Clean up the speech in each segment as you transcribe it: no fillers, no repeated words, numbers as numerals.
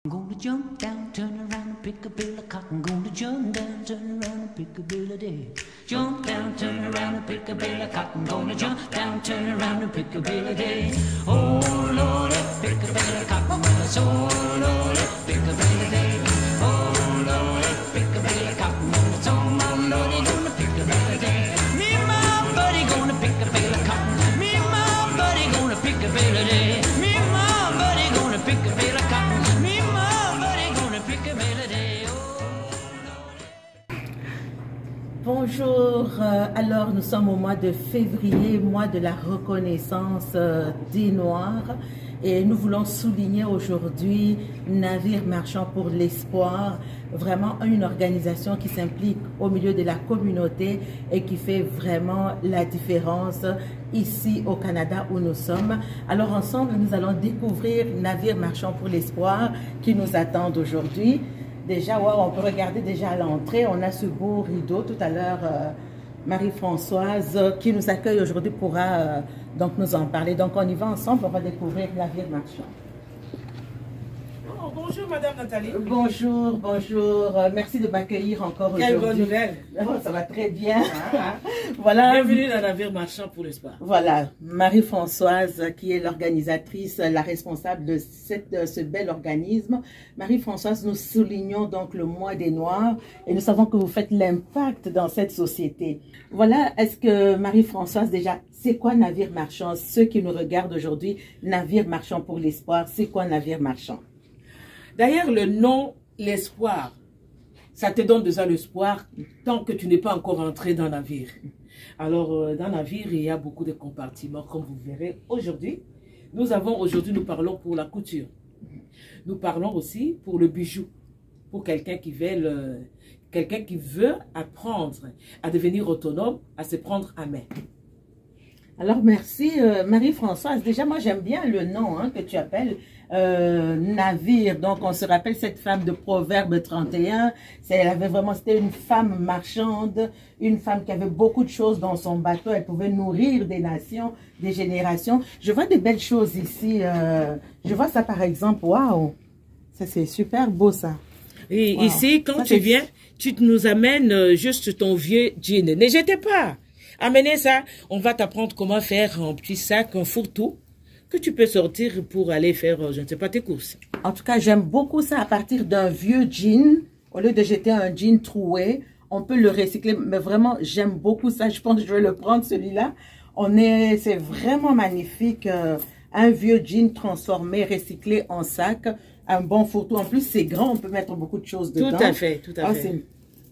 I'm gonna jump down, turn around and pick a bill of cotton. Gonna jump down, turn around and pick a bill of day. Jump down, turn around and pick a bill of cotton. Gonna jump down, turn around and pick a bill of day. Oh Lord, pick a bill of cotton. Oh Lord, pick a bill of day. Oh Lord, pick a bill of cotton. So my Lordy gonna pick a bill of day. Me and my buddy gonna pick a bill of cotton. Me and my buddy gonna pick a bill of day. Me and my buddy gonna pick a bill of cotton. Bonjour, alors nous sommes au mois de février, mois de la reconnaissance des Noirs, et nous voulons souligner aujourd'hui Navire Marchand pour l'Espoir, vraiment une organisation qui s'implique au milieu de la communauté et qui fait vraiment la différence ici au Canada où nous sommes. Alors ensemble, nous allons découvrir Navire Marchand pour l'Espoir qui nous attend aujourd'hui. Déjà, wow, on peut regarder déjà à l'entrée, on a ce beau rideau. Tout à l'heure, Marie-Françoise qui nous accueille aujourd'hui pourra donc nous en parler. Donc on y va ensemble, on va découvrir Navire Marchand. Oh, bonjour Madame Nathalie. Bonjour, bonjour. Merci de m'accueillir encore aujourd'hui. Quelle bonne nouvelle. Oh, ça va très bien. Voilà. Bienvenue dans Navire Marchand pour l'Espoir. Voilà, Marie-Françoise qui est l'organisatrice, la responsable de ce bel organisme. Marie-Françoise, nous soulignons donc le mois des Noirs et nous savons que vous faites l'impact dans cette société. Voilà, est-ce que Marie-Françoise, déjà, c'est quoi Navire Marchand? Ceux qui nous regardent aujourd'hui, Navire Marchand pour l'Espoir, c'est quoi Navire Marchand? D'ailleurs, le nom, l'espoir, ça te donne déjà l'espoir tant que tu n'es pas encore entré dans Navire. Alors, dans Navire, il y a beaucoup de compartiments, comme vous verrez aujourd'hui. Nous parlons pour la couture. Nous parlons aussi pour le bijou, pour quelqu'un qui veut apprendre à devenir autonome, à se prendre à main. Alors, merci Marie-Françoise. Déjà, moi, j'aime bien le nom que tu appelles Navire. Donc, on se rappelle cette femme de Proverbe 31. C'était une femme marchande, une femme qui avait beaucoup de choses dans son bateau. Elle pouvait nourrir des nations, des générations. Je vois des belles choses ici. Je vois ça, par exemple. Waouh! Ça, c'est super beau, ça. Et wow. Ici, quand tu viens, tu nous amènes juste ton vieux jean. Ne jetez pas! Amenez ça, on va t'apprendre comment faire un petit sac, un fourre-tout, que tu peux sortir pour aller faire, je ne sais pas, tes courses. En tout cas, j'aime beaucoup ça à partir d'un vieux jean. Au lieu de jeter un jean troué, on peut le recycler. Mais vraiment, j'aime beaucoup ça. Je pense que je vais le prendre, celui-là. C'est vraiment magnifique. Un vieux jean transformé, recyclé en sac. Un bon fourre-tout. En plus, c'est grand, on peut mettre beaucoup de choses dedans. Tout à fait, tout à fait.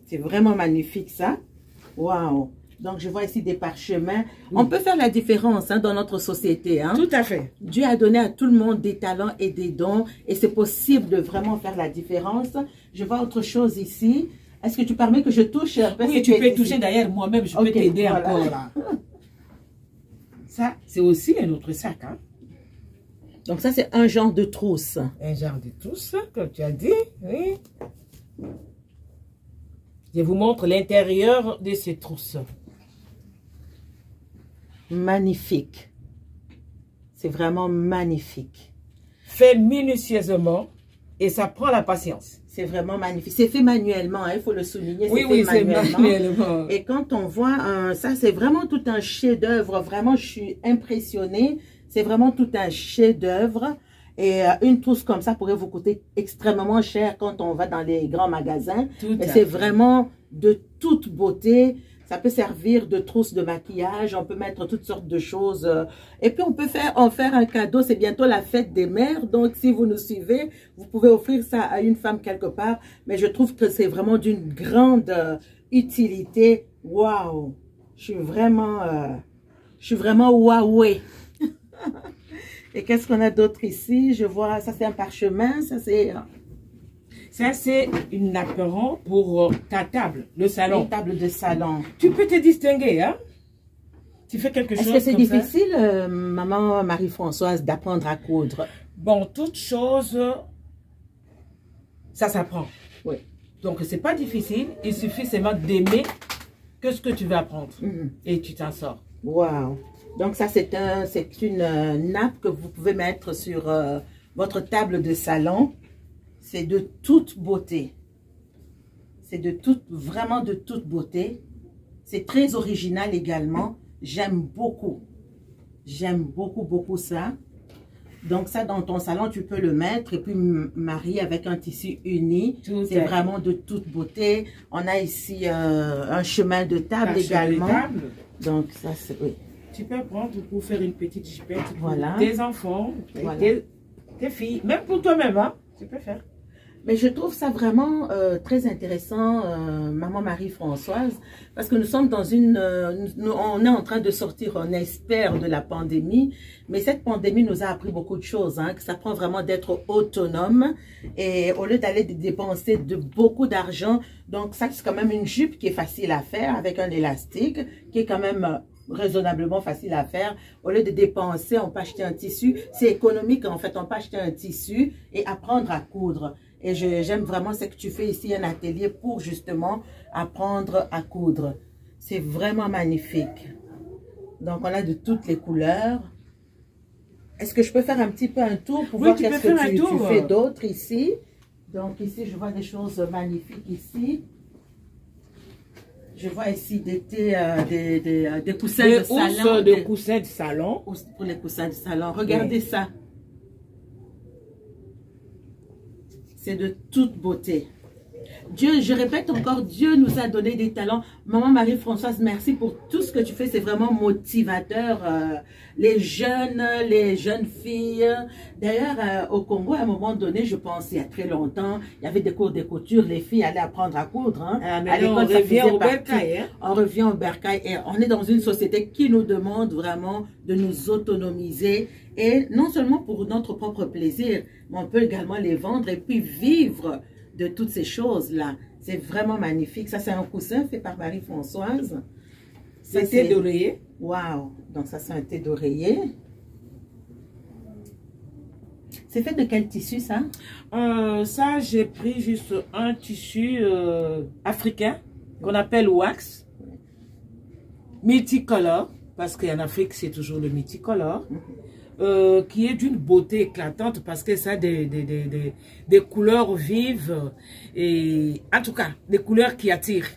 C'est vraiment magnifique, ça. Waouh! Donc, je vois ici des parchemins. Oui. On peut faire la différence dans notre société. Tout à fait. Dieu a donné à tout le monde des talents et des dons. Et c'est possible de vraiment faire la différence. Je vois autre chose ici. Est-ce que tu permets que je touche un peu? Oui, tu peux toucher. D'ailleurs, moi-même, je peux t'aider encore là. Ça, c'est aussi un autre sac. Donc, ça, c'est un genre de trousse. Un genre de trousse, comme tu as dit. Oui. Je vous montre l'intérieur de ces trousses. Magnifique. C'est vraiment magnifique. Fait minutieusement et ça prend la patience. C'est vraiment magnifique. C'est fait manuellement, il faut le souligner. Oui, oui, c'est manuellement. Et quand on voit ça, c'est vraiment tout un chef-d'œuvre. Vraiment, je suis impressionnée. C'est vraiment tout un chef-d'œuvre. Et une trousse comme ça pourrait vous coûter extrêmement cher quand on va dans les grands magasins. Mais c'est vraiment de toute beauté. Ça peut servir de trousse de maquillage. On peut mettre toutes sortes de choses. Et puis, on peut en faire un cadeau. C'est bientôt la fête des mères. Donc, si vous nous suivez, vous pouvez offrir ça à une femme quelque part. Mais je trouve que c'est vraiment d'une grande utilité. Waouh! Je suis vraiment waouh! Et qu'est-ce qu'on a d'autre ici? Je vois, ça c'est un parchemin, ça c'est... Ça c'est une apron pour ta table, le salon. Une table de salon. Tu peux te distinguer, hein? Tu fais quelque chose comme ça. Est-ce que c'est difficile, maman Marie-Françoise, d'apprendre à coudre? Bon, toute chose, ça s'apprend. Oui. Donc c'est pas difficile, il suffit seulement d'aimer que ce que tu veux apprendre. Et tu t'en sors. Waouh! Donc ça, c'est une nappe que vous pouvez mettre sur votre table de salon. C'est de toute beauté. C'est de toute, vraiment de toute beauté. C'est très original également. J'aime beaucoup. J'aime beaucoup, beaucoup ça. Donc ça, dans ton salon, tu peux le mettre et puis marier avec un tissu uni. C'est vraiment de toute beauté. On a ici un chemin de table également. Donc ça, c'est... Oui. Tu peux prendre pour faire une petite jupette pour voilà. tes enfants, voilà. tes filles, même pour toi-même, hein, tu peux faire. Mais je trouve ça vraiment très intéressant, Maman Marie-Françoise, parce que nous sommes dans une... on est en train de sortir, on espère, de la pandémie, mais cette pandémie nous a appris beaucoup de choses, hein, que ça prend vraiment d'être autonome, et au lieu d'aller dépenser beaucoup d'argent, donc ça c'est quand même une jupe qui est facile à faire, avec un élastique, qui est quand même... raisonnablement facile à faire. Au lieu de dépenser, on peut acheter un tissu. C'est économique en fait. On peut acheter un tissu et apprendre à coudre. Et j'aime vraiment ce que tu fais ici, un atelier pour justement apprendre à coudre. C'est vraiment magnifique. Donc on a de toutes les couleurs. Est-ce que je peux faire un petit peu un tour pour voir qu'est-ce que tu fais d'autre ici? Donc ici, je vois des choses magnifiques ici. Je vois ici des coussins de salon. Des coussins de salon. Pour les coussins de salon. Regardez ça. C'est de toute beauté. Dieu, je répète encore, Dieu nous a donné des talents. Maman Marie-Françoise, merci pour tout ce que tu fais. C'est vraiment motivateur. Les jeunes filles. D'ailleurs, au Congo, à un moment donné, je pense, il y a très longtemps, il y avait des cours de couture. Les filles allaient apprendre à coudre. Hein. À l'école, on revient au bercail. Hein? On revient au bercail. Et on est dans une société qui nous demande vraiment de nous autonomiser. Et non seulement pour notre propre plaisir, mais on peut également les vendre et puis vivre de toutes ces choses-là. C'est vraiment magnifique. Ça, c'est un coussin fait par Marie-Françoise. C'est thé d'oreiller. Waouh! Donc, ça, c'est un thé d'oreiller. C'est fait de quel tissu, ça? Ça, j'ai pris juste un tissu africain qu'on appelle wax. Multicolore, parce qu'en Afrique, c'est toujours le multicolore. Qui est d'une beauté éclatante parce que ça a des couleurs vives et en tout cas des couleurs qui attirent.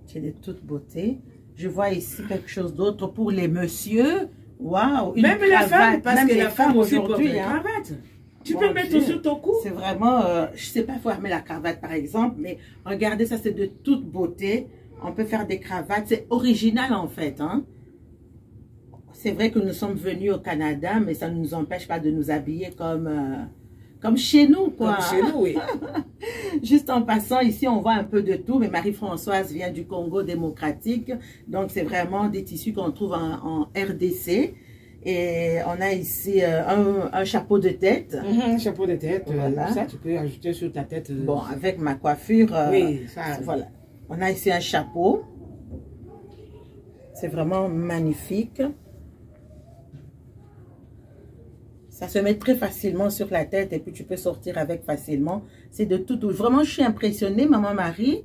C'est de toute beauté. Je vois ici quelque chose d'autre pour les messieurs. Waouh! Même la femme, parce que la femme aujourd'hui, hein. Cravate. Tu peux mettre sur ton cou. C'est vraiment, je sais pas fermer la cravate par exemple, mais regardez ça, c'est de toute beauté. On peut faire des cravates, c'est original en fait, hein. C'est vrai que nous sommes venus au Canada, mais ça ne nous empêche pas de nous habiller comme chez nous, quoi. Comme chez nous, oui. Juste en passant, ici, on voit un peu de tout, mais Marie-Françoise vient du Congo démocratique. Donc, c'est vraiment des tissus qu'on trouve en RDC. Et on a ici un chapeau de tête. Un chapeau de tête, voilà. Ça, tu peux ajouter sur ta tête. Bon, avec ma coiffure, oui, ça. Voilà. On a ici un chapeau. C'est vraiment magnifique. Ça se met très facilement sur la tête et puis tu peux sortir avec facilement. C'est de tout. Vraiment, je suis impressionnée, Maman Marie.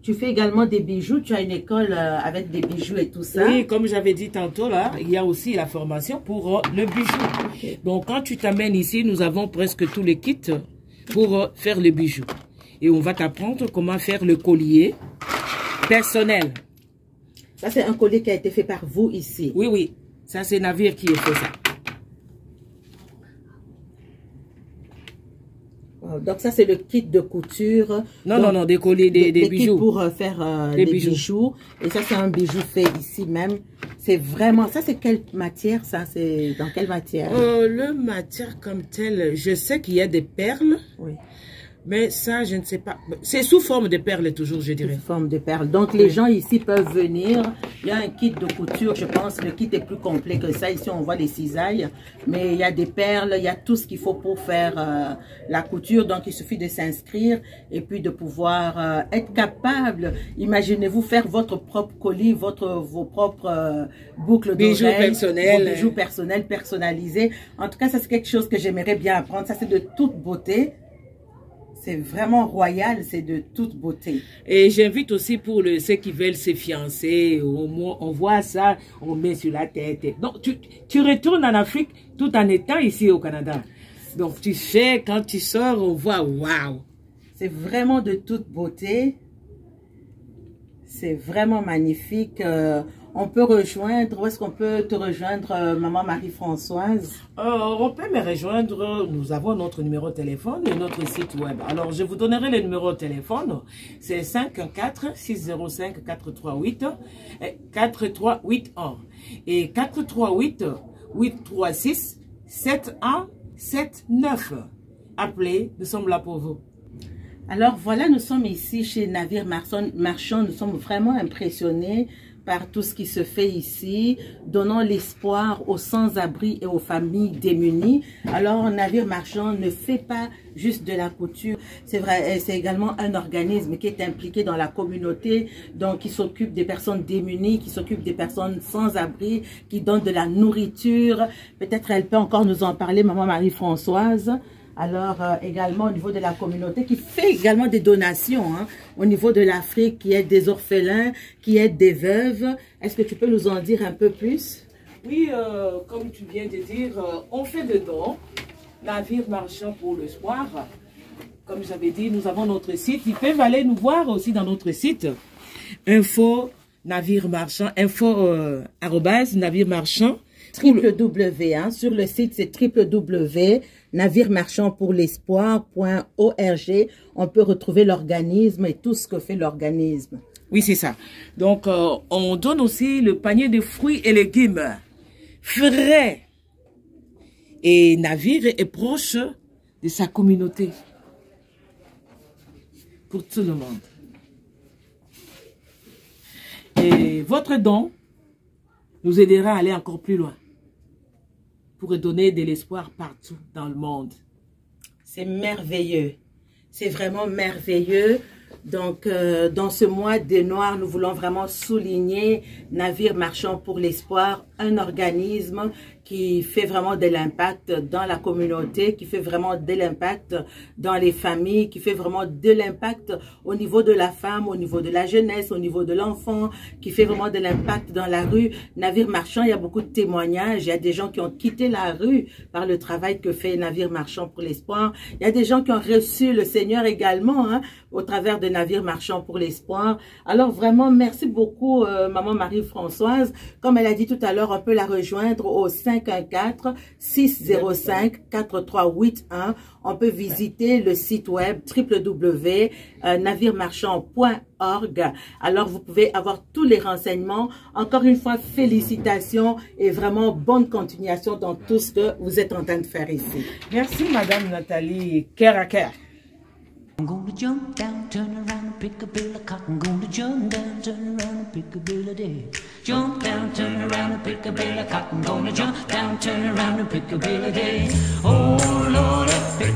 Tu fais également des bijoux. Tu as une école avec des bijoux et tout ça. Oui, comme j'avais dit tantôt, là, il y a aussi la formation pour le bijou. Okay. Donc, quand tu t'amènes ici, nous avons presque tous les kits pour faire le bijou. Et on va t'apprendre comment faire le collier personnel. Ça, c'est un collier qui a été fait par vous ici. Oui, oui. Ça, c'est Navire qui a fait ça. Donc ça c'est le kit de couture. Non, donc, non, des colliers, des bijoux. Kits pour faire des bijoux. Et ça c'est un bijou fait ici même. C'est vraiment, ça c'est quelle matière ça? C'est dans quelle matière? Le matière comme telle, je sais qu'il y a des perles. Oui. Mais ça, je ne sais pas. C'est sous forme de perles toujours, je dirais. Sous forme de perles. Donc, les gens ici peuvent venir. Il y a un kit de couture, je pense. Le kit est plus complet que ça. Ici, on voit les cisailles. Mais il y a des perles. Il y a tout ce qu'il faut pour faire la couture. Donc, il suffit de s'inscrire et puis de pouvoir être capable. Imaginez-vous faire votre propre colis, vos propres boucles d'oreilles. Bijoux personnels. Bijoux personnels, personnalisés. En tout cas, ça, c'est quelque chose que j'aimerais bien apprendre. Ça, c'est de toute beauté. C'est vraiment royal, c'est de toute beauté. Et j'invite aussi pour ceux qui veulent se fiancer, on voit ça, on met sur la tête. Donc, tu retournes en Afrique tout en étant ici au Canada. Donc tu sais, quand tu sors, on voit waouh. C'est vraiment de toute beauté. C'est vraiment magnifique. On peut rejoindre, où est-ce qu'on peut te rejoindre, Maman Marie-Françoise? On peut me rejoindre, nous avons notre numéro de téléphone et notre site web. Alors, je vous donnerai le numéro de téléphone. C'est 514-605-438 4381 et 438-836-7179. Appelez, nous sommes là pour vous. Alors voilà, nous sommes ici chez Navire Marchand. Nous sommes vraiment impressionnés par tout ce qui se fait ici, donnant l'espoir aux sans-abri et aux familles démunies. Alors, Navire Marchand ne fait pas juste de la couture. C'est vrai, c'est également un organisme qui est impliqué dans la communauté, donc qui s'occupe des personnes démunies, qui s'occupe des personnes sans-abri, qui donne de la nourriture. Peut-être elle peut encore nous en parler, Maman Marie-Françoise. Alors, également au niveau de la communauté, qui fait également des donations, hein, au niveau de l'Afrique, qui aide des orphelins, qui aide des veuves. Est-ce que tu peux nous en dire un peu plus? Oui, comme tu viens de dire, on fait des dons. Navire Marchand pour l'espoir. Comme j'avais dit, nous avons notre site. Ils peuvent aller nous voir aussi dans notre site. Info, Navire Marchand, arobase, Navire Marchand. www, hein, sur le site, c'est www.naviremarchandpourlespoir.org. On peut retrouver l'organisme et tout ce que fait l'organisme. Oui, c'est ça. Donc, on donne aussi le panier de fruits et légumes frais. Et Navire est proche de sa communauté. Pour tout le monde. Et votre don nous aidera à aller encore plus loin. Pour donner de l'espoir partout dans le monde. C'est merveilleux. C'est vraiment merveilleux. Donc, dans ce mois des Noirs, nous voulons vraiment souligner Navire Marchand pour l'espoir, un organisme qui fait vraiment de l'impact dans la communauté, qui fait vraiment de l'impact dans les familles, qui fait vraiment de l'impact au niveau de la femme, au niveau de la jeunesse, au niveau de l'enfant, qui fait vraiment de l'impact dans la rue. Navire Marchand, il y a beaucoup de témoignages. Il y a des gens qui ont quitté la rue par le travail que fait Navire Marchand pour l'espoir. Il y a des gens qui ont reçu le Seigneur également, hein, au travers de Navire Marchand pour l'espoir. Alors vraiment, merci beaucoup, Maman Marie-Françoise. Comme elle a dit tout à l'heure, on peut la rejoindre au 514-605-4381. On peut visiter le site web www.naviremarchand.org. Alors, vous pouvez avoir tous les renseignements. Encore une fois, félicitations et vraiment bonne continuation dans tout ce que vous êtes en train de faire ici. Merci, Madame Nathalie. Cœur à cœur. I'm gonna jump down, turn around and pick a bill of cotton. Gonna jump down, turn around and pick a bill of day. Jump down, turn around and pick a bill of cotton. Gonna jump down, turn around and pick a bill of day. Oh Lord, pick